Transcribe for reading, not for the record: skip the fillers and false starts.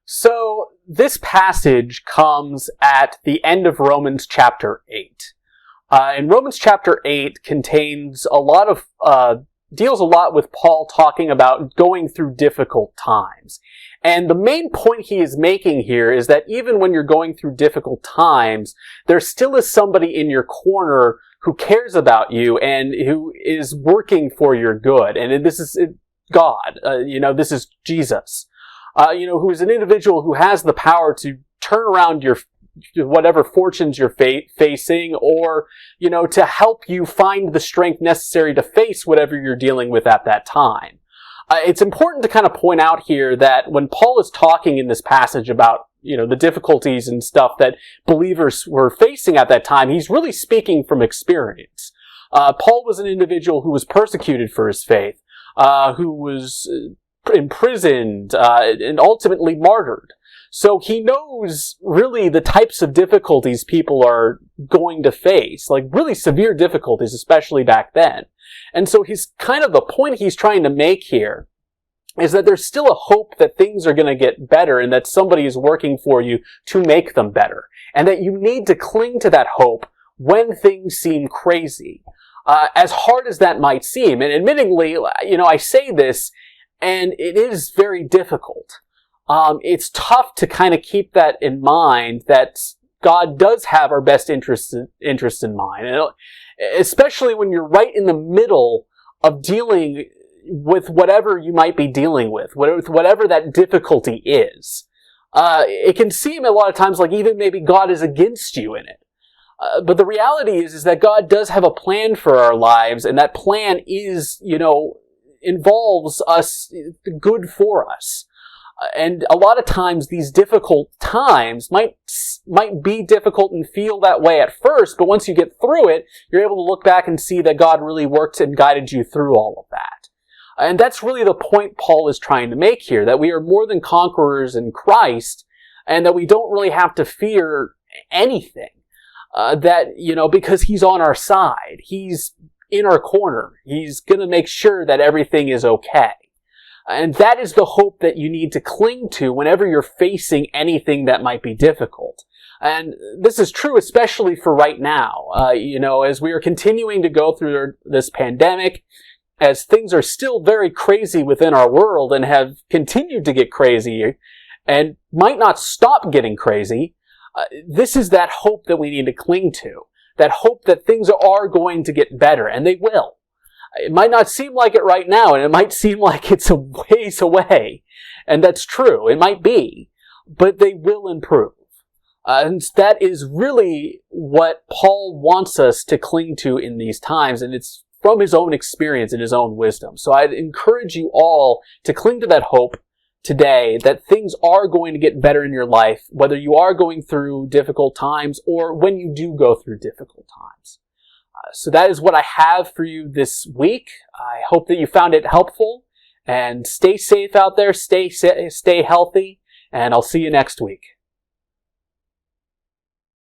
So this passage comes at the end of Romans chapter 8. And Romans chapter 8 contains a lot of, deals a lot with Paul talking about going through difficult times. And the main point he is making here is that even when you're going through difficult times, there still is somebody in your corner who cares about you and who is working for your good. And this is God. This is Jesus. Who is an individual who has the power to turn around your whatever fortunes you're facing, or, to help you find the strength necessary to face whatever you're dealing with at that time. It's important to kind of point out here that when Paul is talking in this passage about, the difficulties and stuff that believers were facing at that time, he's really speaking from experience. Paul was an individual who was persecuted for his faith, who was imprisoned, and ultimately martyred. So he knows really the types of difficulties people are going to face, like really severe difficulties, especially back then. And so he's kind of the point he's trying to make here is that there's still a hope that things are going to get better and that somebody is working for you to make them better. And that you need to cling to that hope when things seem crazy. As hard as that might seem, and admittingly, I say this, and it is very difficult. It's tough to kind of keep that in mind, that God does have our best interest in mind. And especially when you're right in the middle of dealing with whatever you might be dealing with whatever that difficulty is. It can seem a lot of times like even maybe God is against you in it. But the reality is that God does have a plan for our lives, and that plan is, involves us, good for us. And a lot of times these difficult times might be difficult and feel that way at first, but once you get through it, you're able to look back and see that God really worked and guided you through all of that. And that's really the point Paul is trying to make here, that we are more than conquerors in Christ, and that we don't really have to fear anything. Because he's on our side. He's in our corner. He's going to make sure that everything is okay. And that is the hope that you need to cling to whenever you're facing anything that might be difficult. And this is true especially for right now. As we are continuing to go through this pandemic, as things are still very crazy within our world and have continued to get crazy and might not stop getting crazy, this is that hope that we need to cling to. That hope that things are going to get better, and they will. It might not seem like it right now, and it might seem like it's a ways away. And that's true. It might be. But they will improve. And that is really what Paul wants us to cling to in these times, and it's from his own experience and his own wisdom. So I'd encourage you all to cling to that hope today, that things are going to get better in your life, whether you are going through difficult times or when you do go through difficult times. So that is what I have for you this week. I hope that you found it helpful, and stay safe out there, stay healthy, and I'll see you next week.